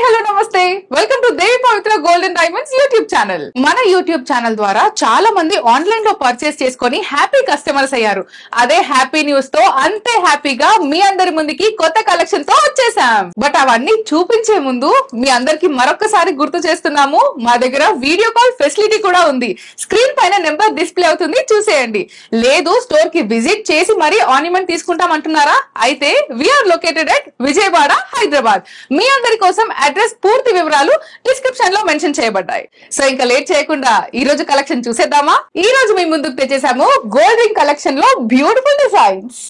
Hello నమస్తే, welcome to Devi Pavitra gold and diamonds YouTube channel. మన YouTube channel ద్వారా చాలా మంది ఆన్లైన్ లో పర్చేస్ చేసుకొని హ్యాపీ కస్టమర్స్ అయ్యారు. అదే హ్యాపీ న్యూస్ తో అంతే హ్యాపీగా మీ అందరి ముందుకి కొత్త కలెక్షన్ తో వచ్చేసాం. బట్ అవన్నీ చూపించే ముందు మీ అందరికి మరొకసారి గుర్తు చేస్తున్నాము, మా దగ్గర వీడియో కాల్ ఫెసిలిటీ కూడా ఉంది. స్క్రీన్ పైన నెంబర్ డిస్ప్లే అవుతుంది, చూసేయండి. లేదు స్టోర్ కి విజిట్ చేసి మరీ ఆర్నమెంట్ తీసుకుంటామంటున్నారా? అయితే we are located at Vijayawada, Hyderabad. మీ అందరి కోసం అడ్రస్ పూర్తి వివరాలు డిస్క్రిప్షన్ లో మెన్షన్ చేయబడ్డాయి. సో ఇంకా లేట్ చేయకుండా ఈ రోజు కలెక్షన్ చూసేద్దామా? ఈ రోజు మీ ముందుకు తెచ్చేసాము గోల్డ్ రింగ్ కలెక్షన్ లో beautiful designs.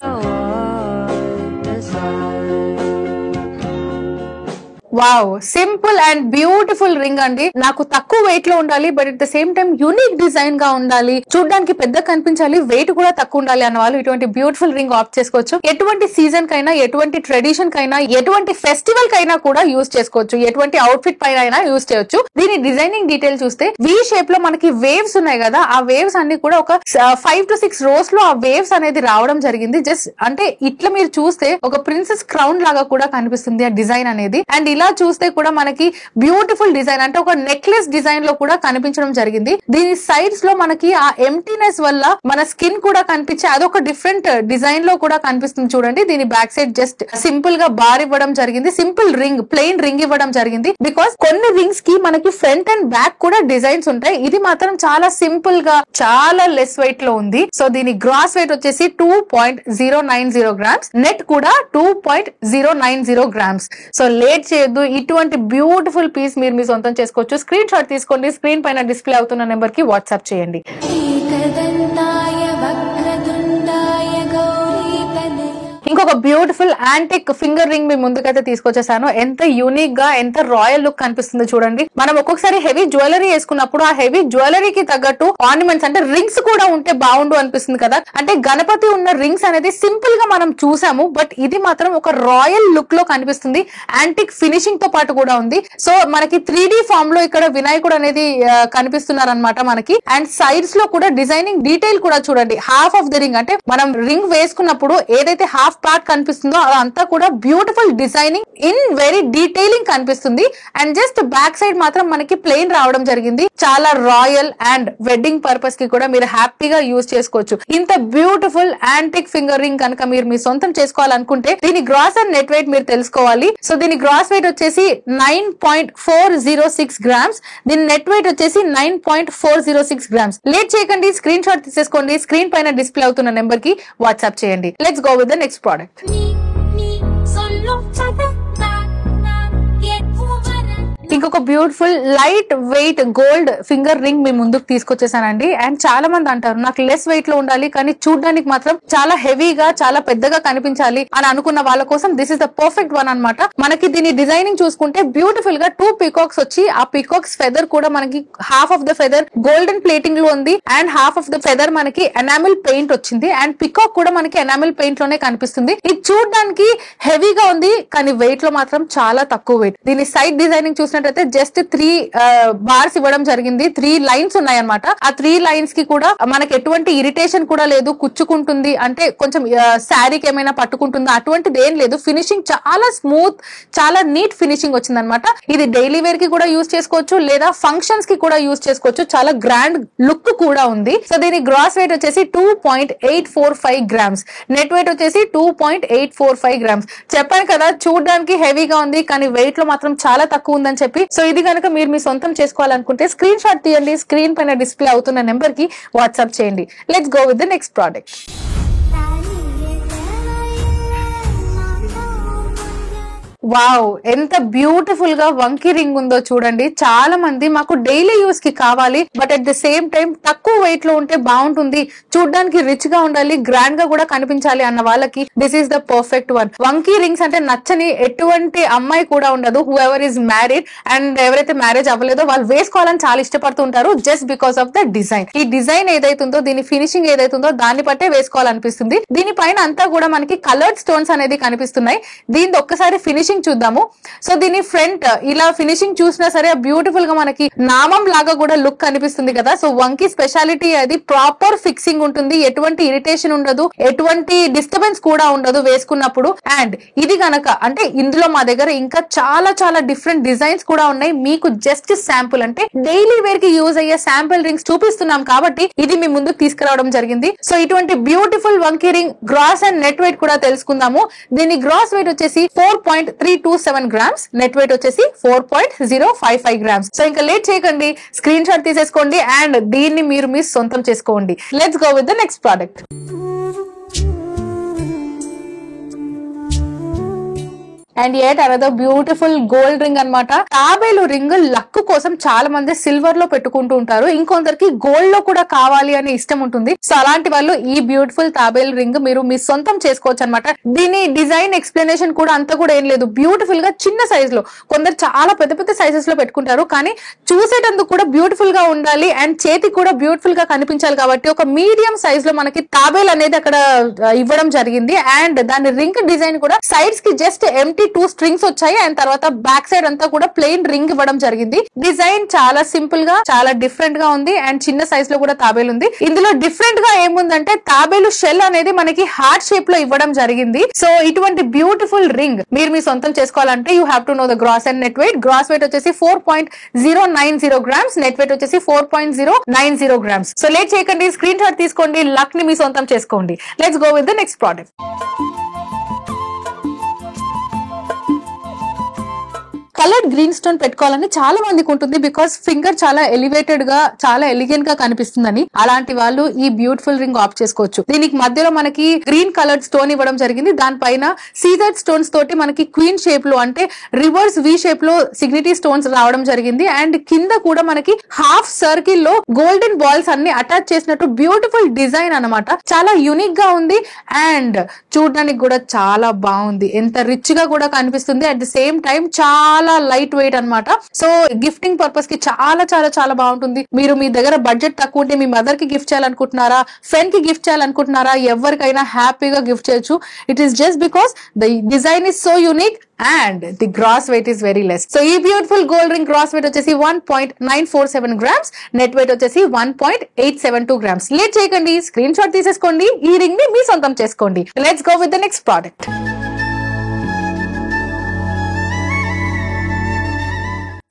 Wow, simple and beautiful ring అండి. నాకు తక్కువ వెయిట్ లో ఉండాలి, but at the same time unique design గా ఉండాలి, చూడడానికి పెద్ద కనిపించాలి, వెయిట్ కూడా తక్కువ ఉండాలి అన్న వాళ్ళు ఇటువంటి బ్యూటిఫుల్ రింగ్ ఆప్ట్ చేసుకోవచ్చు. ఎటువంటి సీజన్ కైనా, ఎటువంటి ట్రెడిషన్ కైనా, ఎటువంటి ఫెస్టివల్ కైనా కూడా యూజ్ చేసుకోవచ్చు. ఎటువంటి అవుట్ఫిట్ పైన అయినా యూజ్ చేయొచ్చు. దీని డిజైనింగ్ డీటెయిల్ చూస్తే వి షేప్ లో మనకి వేవ్స్ ఉన్నాయి కదా, ఆ వేవ్స్ అన్ని కూడా ఒక 5 to 6 రోస్ లో ఆ వేవ్స్ అనేది రావడం జరిగింది. జస్ట్ అంటే ఇట్లా మీరు చూస్తే ఒక ప్రిన్సెస్ క్రౌన్ లాగా కూడా కనిపిస్తుంది ఆ డిజైన్ అనేది. అండ్ ఇలా చూస్తే కూడా మనకి బ్యూటిఫుల్ డిజైన్ అంటే ఒక నెక్లెస్ డిజైన్ లో కూడా కనిపించడం జరిగింది. దీని సైడ్స్ లో మనకి ఆ ఎంటీనెస్ వల్ల మన స్కిన్ కూడా కనిపించే అదొక డిఫరెంట్ డిజైన్ లో కూడా కనిపిస్తుంది. చూడండి, దీని బ్యాక్ సైడ్ జస్ట్ సింపుల్ గా బార్ ఇవ్వడం జరిగింది. సింపుల్ రింగ్, ప్లెయిన్ రింగ్ ఇవ్వడం జరిగింది. బికాస్ కొన్ని రింగ్స్ కి మనకి ఫ్రంట్ అండ్ బ్యాక్ కూడా డిజైన్స్ ఉంటాయి. ఇది మాత్రం చాలా సింపుల్ గా చాలా లెస్ వెయిట్ లో ఉంది. సో దీని గ్రాస్ వెయిట్ వచ్చేసి 2.090 గ్రామ్స్, నెట్ కూడా 2.090 గ్రామ్స్. సో లేట్ చేయొద్దు, ఇటువంటి బ్యూటిఫుల్ పీస్ మీరు మీ సొంతం చేసుకోవచ్చు. స్క్రీన్ షాట్ తీసుకోండి, స్క్రీన్ పైన డిస్ప్లే అవుతున్న నెంబర్ కి వాట్సాప్ చేయండి. ఇంకొక బ్యూటిఫుల్ యాంటిక్ ఫింగర్ రింగ్ మీ ముందుకైతే తీసుకొచ్చేసాను. ఎంత యూనిక్ గా, ఎంత రాయల్ లుక్ కనిపిస్తుంది చూడండి. మనం ఒక్కొక్కసారి హెవీ జ్యువెలరీ వేసుకున్నప్పుడు ఆ హెవీ జ్యువెలరీకి తగ్గట్టు ఆర్నమెంట్స్ అంటే రింగ్స్ కూడా ఉంటే బాగుండు అనిపిస్తుంది కదా. అంటే గణపతి ఉన్న రింగ్స్ అనేది సింపుల్ గా మనం చూసాము, బట్ ఇది మాత్రం ఒక రాయల్ లుక్ లో కనిపిస్తుంది. యాంటిక్ ఫినిషింగ్ తో పాటు కూడా ఉంది. సో మనకి 3D ఫామ్ లో ఇక్కడ వినాయకుడు అనేది కనిపిస్తున్నారు అనమాట మనకి. అండ్ సైడ్స్ లో కూడా డిజైనింగ్ డీటెయిల్ కూడా చూడండి. హాఫ్ ఆఫ్ ది రింగ్ అంటే మనం రింగ్ వేసుకున్నప్పుడు ఏదైతే హాఫ్ పార్ట్ కనిపిస్తుందో అదంతా కూడా beautiful designing in very detailing కనిపిస్తుంది. అండ్ జస్ట్ బ్యాక్ సైడ్ మాత్రం మనకి ప్లెయిన్ రావడం జరిగింది. చాలా రాయల్ అండ్ వెడ్డింగ్ పర్పస్ కి కూడా మీరు హ్యాపీగా యూజ్ చేసుకోవచ్చు. ఇంత బ్యూటిఫుల్ యాంటిక్ ఫింగర్ రింగ్ కనుక మీరు మీ సొంతం చేసుకోవాలనుకుంటే దీని గ్రాస్ అండ్ నెట్ వెయిట్ మీరు తెలుసుకోవాలి. సో దీని గ్రాస్ వెయిట్ వచ్చేసి 9.406 గ్రామ్స్, దీని నెట్ వెయిట్ వచ్చేసి 9.406 గ్రామ్స్. లేట్ చేయకండి, స్క్రీన్ షాట్ తీసేసుకోండి, స్క్రీన్ పైన డిస్ప్లే అవుతున్న నెంబర్ కి వాట్సాప్ చేయండి. Let's go with the next product. ఇంకొక beautiful light weight gold finger ring మీ ముందుకు తీసుకొచ్చేసానండి. అండ్ చాలా మంది అంటారు నాకు లెస్ వెయిట్ లో ఉండాలి, కానీ చూడడానికి మాత్రం చాలా హెవీగా, చాలా పెద్దగా కనిపించాలి అని అనుకున్న వాళ్ళ కోసం this is the perfect one అన్నమాట. మనకి దీని డిజైనింగ్ చూసుకుంటే బ్యూటిఫుల్ గా 2 పీకాక్స్ వచ్చి ఆ పీకాక్స్ ఫెదర్ కూడా మనకి half of the feather golden plating లో ఉంది and half of the feather మనకి ఎనామిల్ పెయింట్ వచ్చింది. అండ్ పీకాక్ కూడా మనకి ఎనామిల్ పెయింట్ లోనే కనిపిస్తుంది. ఇది చూడడానికి హెవీగా ఉంది, కానీ వెయిట్ లో మాత్రం చాలా తక్కువ వెయిట్. దీని సైడ్ డిజైనింగ్ చూసినట్టు జస్ట్ 3 బార్స్ ఇవ్వడం జరిగింది. 3 లైన్స్ ఉన్నాయి అనమాట. ఆ 3 లైన్స్ కి కూడా మనకి ఎటువంటి ఇరిటేషన్ కూడా లేదు. కుచ్చుకుంటుంది అంటే కొంచెం శారీకి ఏమైనా పట్టుకుంటుందా అటువంటిది ఏం లేదు. ఫినిషింగ్ చాలా స్మూత్, చాలా నీట్ ఫినిషింగ్ వచ్చింది అనమాట. ఇది డైలీ వేర్ కి కూడా యూజ్ చేసుకోవచ్చు, లేదా ఫంక్షన్స్ కి కూడా యూజ్ చేసుకోవచ్చు. చాలా గ్రాండ్ లుక్ కూడా ఉంది. సో దీని గ్రాస్ వెయిట్ వచ్చేసి 2.845 గ్రామ్స్, నెట్ వెయిట్ వచ్చేసి 2.845 గ్రామ్స్. చెప్పాను కదా చూడడానికి హెవీగా ఉంది, కానీ వెయిట్ లో మాత్రం చాలా తక్కువ ఉందని చెప్పి. సో ఇది కనుక మీరు మీ సొంతం చేసుకోవాలనుకుంటే స్క్రీన్ షాట్ తీయండి, స్క్రీన్ పైన డిస్ప్లే అవుతున్న నెంబర్ కి వాట్సాప్ చేయండి. Let's go with the next product. Wow, ఎంత బ్యూటిఫుల్ గా వంకీ రింగ్ ఉందో చూడండి. చాలా మంది మాకు డైలీ యూస్ కి కావాలి, but at the same time తక్కువ వెయిట్ లో ఉంటే బాగుంటుంది, చూడడానికి రిచ్ గా ఉండాలి, గ్రాండ్ గా కూడా కనిపించాలి అన్న వాళ్ళకి this is the perfect one. వంకీ రింగ్స్ అంటే నచ్చని ఎటువంటి అమ్మాయి కూడా ఉండదు. Whoever is married and ఎవరైతే మ్యారేజ్ అవ్వలేదో వాళ్ళు వేసుకోవాలని చాలా ఇష్టపడుతూ ఉంటారు, just because of the design. ఈ డిజైన్ ఏదైతుందో, దీని ఫినిషింగ్ ఏదైతుందో దాన్ని బట్టే వేసుకోవాలనిపిస్తుంది. దీనిపైన అంతా కూడా మనకి కలర్డ్ స్టోన్స్ అనేది కనిపిస్తున్నాయి. దీని ఒక్కసారి ఫినిషింగ్ ఫినిషింగ్ చూద్దాము. సో దీని ఫ్రంట్ ఇలా ఫినిషింగ్ చూసినా సరే బ్యూటిఫుల్ గా మనకి నామం లాగా కూడా లుక్ కనిపిస్తుంది కదా. సో వంకీ స్పెషాలిటీ అది ప్రాపర్ ఫిక్సింగ్ ఉంటుంది, ఎటువంటి ఇరిటేషన్ ఉండదు, ఎటువంటి డిస్టర్బెన్స్ కూడా ఉండదు వేసుకున్నప్పుడు. అండ్ ఇది గనక అంటే ఇందులో మా దగ్గర ఇంకా చాలా చాలా డిఫరెంట్ డిజైన్స్ కూడా ఉన్నాయి. మీకు జస్ట్ శాంపుల్ అంటే డైలీ వేర్ కి యూజ్ అయ్యే శాంపుల్ రింగ్స్ చూపిస్తున్నాం కాబట్టి ఇది మీ ముందుకు తీసుకురావడం జరిగింది. సో ఇటువంటి బ్యూటిఫుల్ వంకీ ring gross and net weight కూడా తెలుసుకుందాము. దీని గ్రాస్ వెయిట్ వచ్చేసి 4.327 గ్రామ్స్, నెట్ వెయిట్ వచ్చేసి 4.055 గ్రామ్స్. సో ఇంకా లేట్ చేయకండి, స్క్రీన్ షాట్ తీసేసుకోండి అండ్ దీన్ని మీరు మీ సొంతం చేసుకోండి. Let's go with the next product. And యet అనదర్ బ్యూటిఫుల్ గోల్డ్ రింగ్ అన్నమాట. తాబేలు రింగ్ లక్ కోసం చాలా మంది సిల్వర్ లో పెట్టుకుంటూ ఉంటారు, ఇంకొందరికి గోల్డ్ లో కూడా కావాలి అనే ఇష్టం ఉంటుంది. సో అలాంటి వాళ్ళు ఈ బ్యూటిఫుల్ తాబేలు రింగ్ మీరు మీ సొంతం చేసుకోవచ్చు అనమాట. దీని డిజైన్ ఎక్స్ప్లెనేషన్ కూడా అంతా కూడా ఏం లేదు, బ్యూటిఫుల్ గా చిన్న సైజ్ లో, కొందరు చాలా పెద్ద పెద్ద సైజెస్ లో పెట్టుకుంటారు కానీ చూసేటందుకు కూడా బ్యూటిఫుల్ గా ఉండాలి అండ్ చేతికి కూడా బ్యూటిఫుల్ గా కనిపించాలి కాబట్టి ఒక మీడియం సైజ్ లో మనకి తాబేలు అనేది అక్కడ ఇవ్వడం జరిగింది. అండ్ దాని రింగ్ డిజైన్ కూడా సైడ్స్ కి జస్ట్ ఎంటీ 2 స్ట్రింగ్స్ వచ్చాయి అండ్ తర్వాత బ్యాక్ సైడ్ అంతా కూడా ప్లెయిన్ రింగ్ ఇవ్వడం జరిగింది. డిజైన్ చాలా సింపుల్ గా చాలా డిఫరెంట్ గా ఉంది అండ్ చిన్న సైజ్ లో కూడా తాబేలు ఉంది. ఇందులో డిఫరెంట్ గా ఏముందంటే తాబేలు షెల్ అనేది మనకి హార్ట్ షేప్ లో ఇవ్వడం జరిగింది. సో ఇటువంటి బ్యూటిఫుల్ రింగ్ మీరు మీ సొంతం చేసుకోవాలంటే you have to know the gross and net weight. Gross weight వచ్చేసి 4.090 గ్రామ్స్, నెట్ వెయిట్ వచ్చేసి 4.090 గ్రామ్స్. సో లేట్ చేయకండి, స్క్రీన్ షాట్ తీసుకోండి, లక్ ని మీ సొంతం చేసుకోండి. Let's go with the next product. Coloured green stone పెట్టుకోవాలని చాలా మందికి ఉంటుంది బికాస్ ఫింగర్ చాలా ఎలివేటెడ్ గా చాలా ఎలిగెంట్ గా కనిపిస్తుందని. అలాంటి వాళ్ళు ఈ బ్యూటిఫుల్ రింగ్ ఆప్ట్ చేసుకోవచ్చు. దీనికి మధ్యలో మనకి గ్రీన్ కలర్డ్ స్టోన్ ఇవ్వడం జరిగింది, దానిపైన సీజర్ స్టోన్స్ తోటి మనకి క్వీన్ షేప్ లో అంటే రివర్స్ వి షేప్ లో సిగ్నిటీ స్టోన్స్ రావడం జరిగింది. అండ్ కింద కూడా మనకి హాఫ్ సర్కిల్ లో గోల్డెన్ బాల్స్ అన్ని అటాచ్ చేసినట్టు బ్యూటిఫుల్ డిజైన్ అన్నమాట. చాలా యూనిక్ గా ఉంది అండ్ చూడడానికి కూడా చాలా బాగుంది, ఎంత రిచ్ గా కూడా కనిపిస్తుంది. అట్ ది సేమ్ టైం చాలా లైట్ వెయిట్ అన్నమాట. సో గిఫ్టింగ్ పర్పస్ కి చాలా చాలా చాలా బాగుంటుంది. మీరు మీ దగ్గర బడ్జెట్ తక్కువ ఉంటే మీ మదర్ కి గిఫ్ట్ చేయాలనుకుంటున్నారా, ఫ్రెండ్ కి గిఫ్ట్ చేయాలనుకుంటున్నారా, ఎవరికైనా హ్యాపీగా గిఫ్ట్ చేయొచ్చు. It is just because the design is so unique and the gross weight is very less. So ee beautiful gold ring gross weight వచ్చేసి 1.947 grams, net weight వచ్చేసి 1.872 grams. Late చేయకండి, screen shot తీసేసుకోండి, ఈ ring ని మీ సొంతం చేసుకోండి. Let's go with the next product.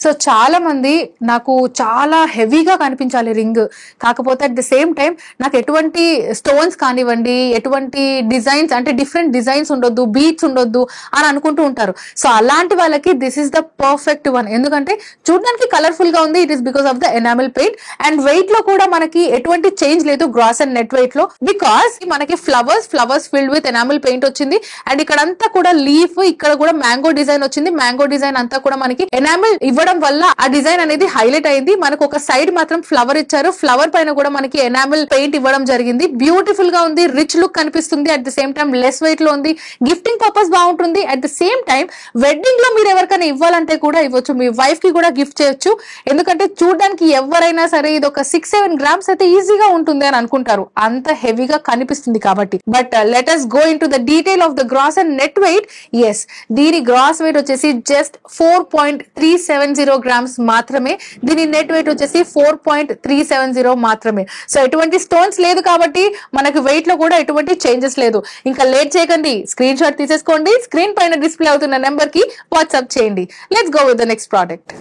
So చాలా మంది నాకు చాలా హెవీగా కనిపించాలి రింగ్, కాకపోతే అట్ ది సేమ్ టైం నాకు ఎటువంటి స్టోన్స్ కానివ్వండి, ఎటువంటి డిజైన్స్ అంటే డిఫరెంట్ డిజైన్స్ ఉండొద్దు, బీట్స్ ఉండొద్దు అని అనుకుంటూ ఉంటారు. సో అలాంటి వాళ్ళకి this is the perfect one. ఎందుకంటే చూడడానికి కలర్ఫుల్ గా ఉంది, it is because of the enamel paint. And weight లో కూడా మనకి ఎటువంటి చేంజ్ లేదు గ్రాస్ అండ్ నెట్ వెయిట్ లో, బికాస్ మనకి flowers filled with enamel paint వచ్చింది. అండ్ ఇక్కడ అంతా కూడా లీఫ్, ఇక్కడ కూడా మ్యాంగో డిజైన్ వచ్చింది. మ్యాంగో డిజైన్ అంతా కూడా మనకి ఎనామిల్ ఇవ్వడం వల్ల ఆ డిజైన్ అనేది హైలైట్ అయింది. మనకు ఒక సైడ్ మాత్రం ఫ్లవర్ ఇచ్చారు, ఫ్లవర్ పైన కూడా మనకి ఎనామిల్ పెయింట్ ఇవ్వడం జరిగింది. బ్యూటిఫుల్ గా ఉంది, రిచ్ లుక్ కనిపిస్తుంది. At the same time less weight లో ఉంది, గిఫ్టింగ్ పర్పస్ బాగుంటుంది. At the same time wedding లో మీరు ఎవరికైనా ఇవ్వాలంటే కూడా ఇవ్వచ్చు, మీ వైఫ్ కి కూడా గిఫ్ట్ చేయొచ్చు. ఎందుకంటే చూడడానికి ఎవరైనా సరే ఇది ఒక 6-7 గ్రామ్స్ అయితే ఈజీగా ఉంటుంది అని అనుకుంటారు, అంత హెవీగా కనిపిస్తుంది కాబట్టి. But let us go into the detail of the gross and net weight. yes, దీని గ్రాస్ వెయిట్ వచ్చేసి జస్ట్ 4.370 గ్రామ్స్ మాత్రమే, దీని నెట్ వెయిట్ వచ్చేసి 4.370 మాత్రమే. సో ఎటువంటి స్టోన్స్ లేదు కాబట్టి మనకి వెయిట్ లో కూడా ఎటువంటి చేంజెస్ లేదు. ఇంకా లేట్ చేయకండి, స్క్రీన్ షాట్ తీసేసుకోండి, స్క్రీన్ పైన డిస్ప్లే అవుతున్న నెంబర్ కి వాట్సాప్ చేయండి. Let's go with the next product.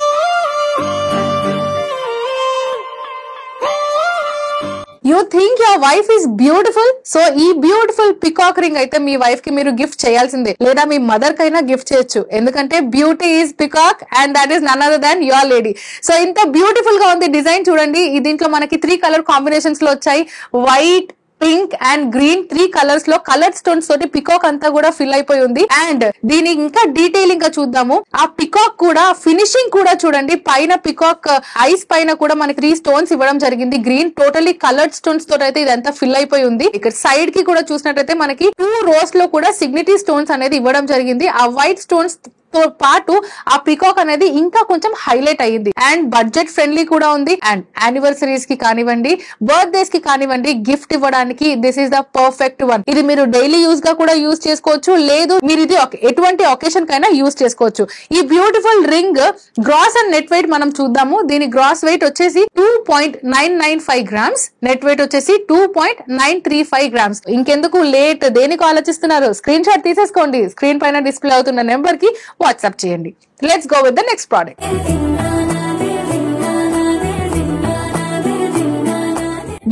You think your wife is beautiful, so ఈ బ్యూటిఫుల్ పికాక్ రింగ్ అయితే మీ వైఫ్ కి మీరు గిఫ్ట్ చేయాల్సిందే, లేదా మీ మదర్ కైనా గిఫ్ట్ చేయొచ్చు. ఎందుకంటే beauty is peacock and that is none other than your lady. So ఇంత బ్యూటిఫుల్ గా ఉంది డిజైన్ చూడండి. దీంట్లో మనకి 3 కలర్ కాంబినేషన్స్ లో వచ్చాయి, white, pink and green, 3 colours లో కలర్ స్టోన్స్ తోటి పికాక్ అంతా కూడా ఫిల్ అయిపోయి ఉంది. అండ్ దీని ఇంకా డీటెయిలింగ్ గా చూద్దాము. ఆ పికాక్ కూడా ఫినిషింగ్ కూడా చూడండి, పైన పికాక్ ఐస్ పైన కూడా మనకి 3 స్టోన్స్ ఇవ్వడం జరిగింది. గ్రీన్ టోటలీ కలర్డ్ స్టోన్స్ తోటి అయితే ఇదంతా ఫిల్ అయిపోయి ఉంది. ఇక్కడ సైడ్ కి కూడా చూసినట్టయితే మనకి 2 రోస్ లో కూడా సిగ్నిటీ స్టోన్స్ అనేది ఇవ్వడం జరిగింది. ఆ వైట్ స్టోన్స్ తో పాటు ఆ పికాక్ అనేది ఇంకా కొంచెం హైలైట్ అయ్యింది. అండ్ బడ్జెట్ ఫ్రెండ్లీ కూడా ఉంది. అండ్ యానివర్సరీస్ కి కానివ్వండి, బర్త్డేస్ కి కానివ్వండి, గిఫ్ట్ ఇవ్వడానికి this is the perfect one. ఇది మీరు డైలీ యూజ్ గా కూడా యూజ్ చేసుకోవచ్చు, లేదు మీరు ఇది ఎటువంటి ఒకేషన్ కైనా యూజ్ చేసుకోవచ్చు. ఈ beautiful ring gross and net weight మనం చూద్దాము. దీని గ్రాస్ వెయిట్ వచ్చేసి 2.995 గ్రామ్స్, నెట్ వెయిట్ వచ్చేసి 2.935 గ్రామ్స్. ఇంకెందుకు లేట్, దేనికి ఆలోచిస్తున్నారు? స్క్రీన్ షాట్ తీసేసుకోండి. స్క్రీన్ పైన డిస్ప్లే అవుతున్న నెంబర్ కి వాట్సాప్ చేయండి. Let's go with the next product.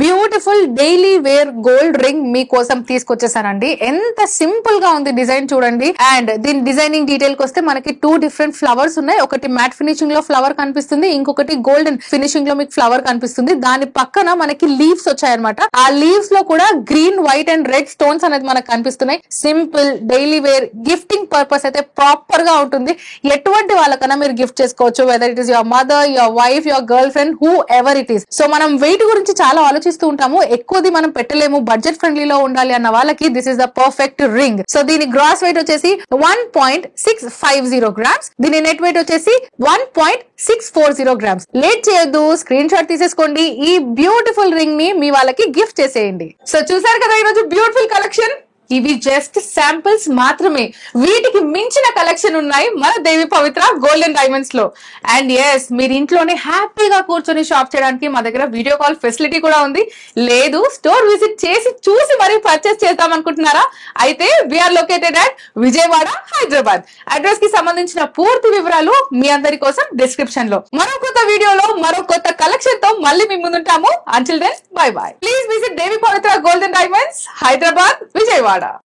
Beautiful daily wear gold ring మీకోసం తీసుకొచ్చేసానండి. ఎంత సింపుల్ గా ఉంది డిజైన్ చూడండి. అండ్ దీని డిజైనింగ్ డీటెయిల్ కి వస్తే మనకి 2 డిఫరెంట్ ఫ్లవర్స్ ఉన్నాయి. ఒకటి మ్యాట్ ఫినిషింగ్ లో ఫ్లవర్ కనిపిస్తుంది, ఇంకొకటి గోల్డెన్ ఫినిషింగ్ లో మీకు ఫ్లవర్ కనిపిస్తుంది. దాని పక్కన మనకి లీవ్స్ వచ్చాయన్నమాట. ఆ లీవ్స్ లో కూడా green, white and red stones అనేది మనకు కనిపిస్తున్నాయి. Simple daily wear gifting purpose అయితే ప్రాపర్ గా ఉంటుంది. ఎటువంటి వాళ్ళకన్నా మీరు గిఫ్ట్ చేసుకోవచ్చు, whether it is your mother, your wife, your girlfriend, whoever it is. So మనం వెయిట్ గురించి చాలా ఆలోచిస్తూ ఉంటాము, ఎక్కువది మనం పెట్టలేము, బడ్జెట్ ఫ్రెండ్లీలో ఉండాలి అన్న వాళ్ళకి this is the perfect ring. So దీని గ్రాస్ వెయిట్ వచ్చేసి 1.650 గ్రామ్స్, దీని నెట్ వెయిట్ వచ్చేసి 1.640 గ్రామ్స్. లేట్ చేయొద్దు, స్క్రీన్ షాట్ తీసేసుకోండి. ఈ బ్యూటిఫుల్ రింగ్ ని మీ వాళ్ళకి గిఫ్ట్ చేసేయండి. సో చూసారు కదా ఈరోజు బ్యూటిఫుల్ కలెక్షన్. ఇవి జస్ట్ శాంపిల్స్ మాత్రమే, వీటికి మించిన కలెక్షన్ ఉన్నాయి మన దేవి పవిత్ర గోల్డెన్ డైమండ్స్ లో. అండ్ ఎస్, మీరు ఇంట్లోనే హ్యాపీగా కూర్చొని షాప్ చేయడానికి మా దగ్గర వీడియో కాల్ ఫెసిలిటీ కూడా ఉంది. లేదు, స్టోర్ విజిట్ చేసి చూసి మరీ పర్చేస్ చేద్దాం అనుకుంటున్నారా? అయితే we are located at Vijayawada, Hyderabad. Address కి సంబంధించిన పూర్తి వివరాలు మీ అందరి కోసం డిస్క్రిప్షన్ లో. మరో కొత్త వీడియోలో మరో కొత్త కలెక్షన్ తో మళ్ళీ మీ ముందుంటాము. Until then bye bye. Please visit Devi Pavitra golden diamonds, Hyderabad, Vijayawada.